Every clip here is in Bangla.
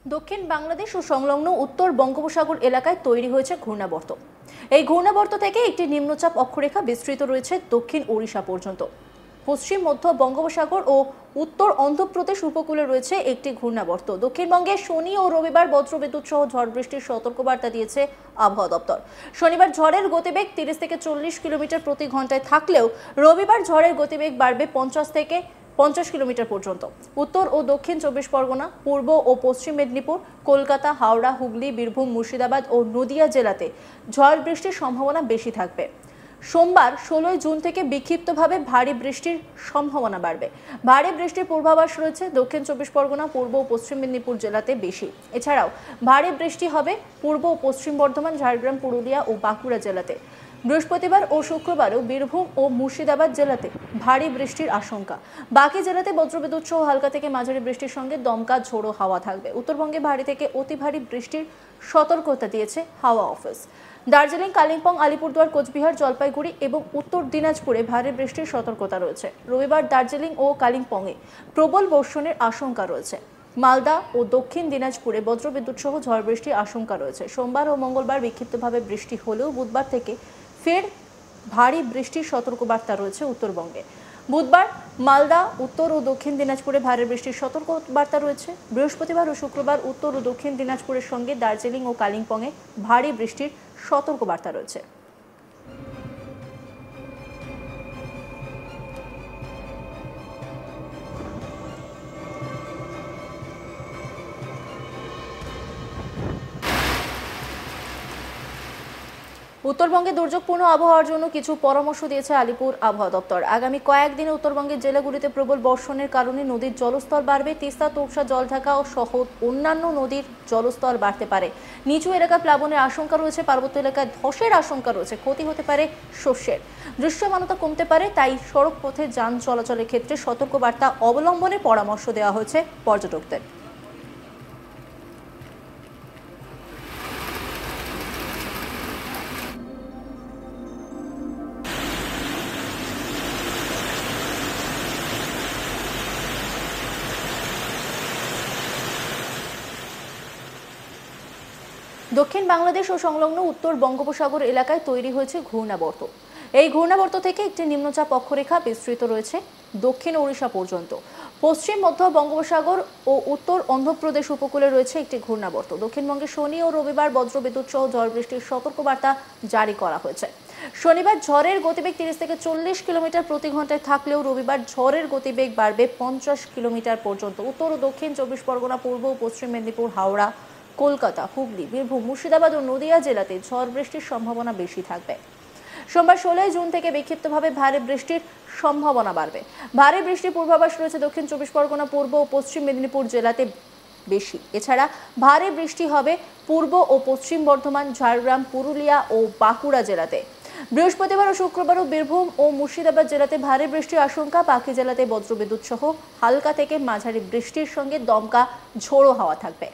দক্ষিণ বাংলাদেশ ও সংলগ্ন উত্তর বঙ্গোপসাগর এলাকায় তৈরি হয়েছে ঘূর্ণাবর্ত। এই ঘূর্ণাবর্ত থেকে একটি নিম্নচাপ অক্ষরেখা বিস্তৃত রয়েছে দক্ষিণ ওড়িশা পর্যন্ত। পশ্চিম মধ্য বঙ্গোপসাগর ও উত্তর অন্ধ্রপ্রদেশ উপকূলে রয়েছে একটি ঘূর্ণাবর্ত। দক্ষিণবঙ্গে শনি ও রবিবার বজ্রবিদ্যুৎ সহ ঝড় বৃষ্টির সতর্কবার্তা দিয়েছে আবহাওয়া দপ্তর। শনিবার ঝড়ের গতিবেগ 30 থেকে 40 কিলোমিটার প্রতি ঘন্টায় থাকলেও রবিবার ঝড়ের গতিবেগ বাড়বে 50 থেকে 50 কিলোমিটার পর্যন্ত। উত্তর ও দক্ষিণ 24 পরগনা, পূর্ব ও পশ্চিম মেদিনীপুর, কলকাতা, হাওড়া, হুগলি, বীরভূম, মুর্শিদাবাদ ও নদিয়া জেলাতে ঝড় বৃষ্টির সম্ভাবনা বেশি থাকবে। সোমবার 16 জুন থেকে বিক্ষিপ্তভাবে ভারী বৃষ্টির সম্ভাবনা বাড়বে। ভারী বৃষ্টির পূর্বাভাস রয়েছে দক্ষিণ 24 পরগনা, পূর্ব ও পশ্চিম মেদিনীপুর জেলাতে বেশি। এছাড়াও ভারী বৃষ্টি হবে পূর্ব ও পশ্চিম বর্ধমান, ঝাড়গ্রাম, পুরুলিয়া ও বাঁকুড়া জেলাতে। বৃহস্পতিবার ও শুক্রবারও বীরভূম ও মুর্শিদাবাদ জেলাতে ভারী বৃষ্টির আশঙ্কা। বাকি জেলাতে বজ্রবিদ্যুৎ সহ হালকা থেকে মাঝারি বৃষ্টির সঙ্গে দমকা ঝোড়ো হাওয়া থাকবে। উত্তরবঙ্গে ভারী থেকে অতি ভারী বৃষ্টির সতর্কতা দিয়েছে হাওয়া অফিস। দার্জিলিং, কালিম্পং, আলিপুরদুয়ার, কোচবিহার, জলপাইগুড়ি এবং উত্তর দিনাজপুরে ভারী বৃষ্টির সতর্কতা রয়েছে। রবিবার দার্জিলিং ও কালিম্পংয়ে প্রবল বর্ষণের আশঙ্কা রয়েছে। মালদা ও দক্ষিণ দিনাজপুরে বজ্রবিদ্যুৎ সহ ঝড় বৃষ্টির আশঙ্কা রয়েছে। সোমবার ও মঙ্গলবার বিক্ষিপ্তভাবে বৃষ্টি হলেও বুধবার থেকে ফের ভারী বৃষ্টির সতর্কবার্তা রয়েছে উত্তরবঙ্গে। বুধবার মালদা, উত্তর ও দক্ষিণ দিনাজপুরে ভারী বৃষ্টির সতর্কবার্তা রয়েছে। বৃহস্পতিবার ও শুক্রবার উত্তর ও দক্ষিণ দিনাজপুরের সঙ্গে দার্জিলিং ও কালিম্পংয়ে ভারী বৃষ্টির সতর্কবার্তা রয়েছে। উত্তরবঙ্গে দুর্যোগপূর্ণ আবহাওয়ার জন্য কিছু পরামর্শ দিয়েছে আলিপুর আবহাওয়া দপ্তর। আগামী কয়েকদিনে উত্তরবঙ্গের জেলাগুলিতে প্রবল বর্ষণের কারণে নদীর জলস্তর বাড়বে। তিস্তা, তোর্ষা, জলঢাকা ও সহ অন্যান্য নদীর জলস্তর বাড়তে পারে। নিচু এলাকা প্লাবনের আশঙ্কা রয়েছে। পার্বত্য এলাকায় ধসের আশঙ্কা রয়েছে। ক্ষতি হতে পারে শস্যের। দৃশ্যমানতা কমতে পারে, তাই সড়ক পথে যান চলাচলের ক্ষেত্রে সতর্কবার্তা অবলম্বনের পরামর্শ দেওয়া হয়েছে পর্যটকদের। দক্ষিণ বাংলাদেশ ও সংলগ্ন উত্তর বঙ্গোপসাগর এলাকায় তৈরি হয়েছে ঘূর্ণাবর্ত। এই ঘূর্ণাবর্ত থেকে একটি নিম্নচাপ অক্ষরেখা বিস্তৃত রয়েছে দক্ষিণ ওড়িশা পর্যন্ত। পশ্চিম মধ্য বঙ্গোপসাগর ও উত্তর অন্ধ্রপ্রদেশ উপকূলে রয়েছে একটি ঘূর্ণাবর্ত। দক্ষিণবঙ্গে শনি ও রবিবার বজ্রবিদ্যুৎ সহ ঝড় বৃষ্টির সতর্কবার্তা জারি করা হয়েছে। শনিবার ঝড়ের গতিবেগ 30 থেকে 40 কিলোমিটার প্রতি ঘন্টায় থাকলেও রবিবার ঝড়ের গতিবেগ বাড়বে 50 কিলোমিটার পর্যন্ত। উত্তর ও দক্ষিণ 24 পরগনা, পূর্ব ও পশ্চিম মেদিনীপুর, হাওড়া, কলকাতা, হুগলি, বীরভূম, মুর্শিদাবাদ ও নদিয়া জেলাতে ঝড় বৃষ্টির সম্ভাবনা বেশি থাকবে। সোমবার 16 জুন থেকে বিক্ষিপ্তভাবে ভারী বৃষ্টির সম্ভাবনা বাড়বে। ভারী বৃষ্টির পূর্বাভাস রয়েছে দক্ষিণ 24 পরগনা, পূর্ব ও পশ্চিম মেদিনীপুর জেলাতে বেশি। এছাড়া ভারী বৃষ্টি হবে পূর্ব ও পশ্চিম বর্ধমান, ঝাড়গ্রাম, পুরুলিয়া ও বাঁকুড়া জেলাতে। বৃহস্পতিবার ও শুক্রবারও বীরভূম ও মুর্শিদাবাদ জেলাতে ভারী বৃষ্টির আশঙ্কা। বাকি জেলাতে বজ্রবিদ্যুৎ সহ হালকা থেকে মাঝারি বৃষ্টির সঙ্গে দমকা ঝোড়ো হাওয়া থাকবে।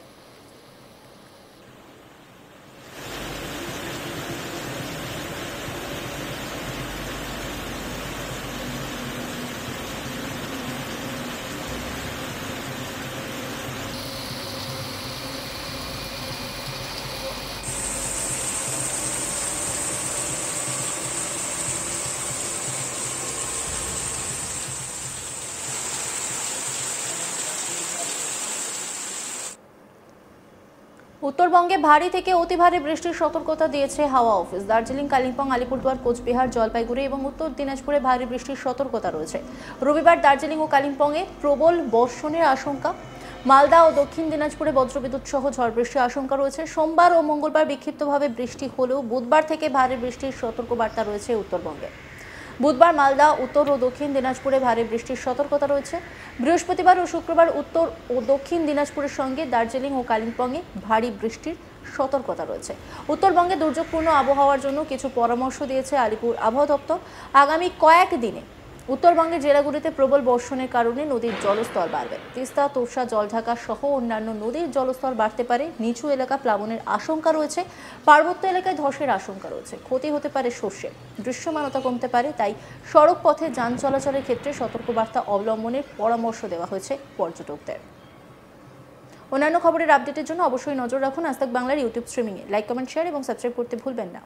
উত্তরবঙ্গে ভারী থেকে অতি ভারী বৃষ্টির সতর্কতা দিয়েছে হাওয়া অফিস। দার্জিলিং, কালিম্পং, আলিপুরদুয়ার, কোচবিহার, জলপাইগুড়ি এবং উত্তর দিনাজপুরে ভারী বৃষ্টির সতর্কতা রয়েছে। রবিবার দার্জিলিং ও কালিম্পংয়ে প্রবল বর্ষণের আশঙ্কা। মালদা ও দক্ষিণ দিনাজপুরে বজ্রবিদ্যুৎ সহ ঝড় বৃষ্টির আশঙ্কা রয়েছে। সোমবার ও মঙ্গলবার বিক্ষিপ্তভাবে বৃষ্টি হলেও বুধবার থেকে ভারী বৃষ্টির সতর্কবার্তা রয়েছে উত্তরবঙ্গে। বুধবার মালদা, উত্তর ও দক্ষিণ দিনাজপুরে ভারী বৃষ্টির সতর্কতা রয়েছে। বৃহস্পতিবার ও শুক্রবার উত্তর ও দক্ষিণ দিনাজপুরের সঙ্গে দার্জিলিং ও কালিম্পংয়ে ভারী বৃষ্টির সতর্কতা রয়েছে। উত্তরবঙ্গে দুর্যোগপূর্ণ আবহাওয়ার জন্য কিছু পরামর্শ দিয়েছে আলিপুর আবহাওয়া দপ্তর। আগামী কয়েকদিনে উত্তরবঙ্গের জেলাগুলিতে প্রবল বর্ষণের কারণে নদীর জলস্তর বাড়বে। তিস্তা, তোর্ষা, জলঢাকা সহ অন্যান্য নদীর জলস্তর বাড়তে পারে। নিচু এলাকা প্লাবনের আশঙ্কা রয়েছে। পার্বত্য এলাকায় ধসের আশঙ্কা রয়েছে। ক্ষতি হতে পারে শস্যের। দৃশ্যমানতা কমতে পারে, তাই সড়ক পথে যান চলাচলের ক্ষেত্রে সতর্কবার্তা অবলম্বনের পরামর্শ দেওয়া হয়েছে পর্যটকদের। অন্যান্য খবরের আপডেটের জন্য অবশ্যই নজর রাখুন আজ তাক বাংলার ইউটিউব স্ট্রিমিংয়ে। লাইক, কমেন্ট, শেয়ার এবং সাবস্ক্রাইব করতে ভুলবেন না।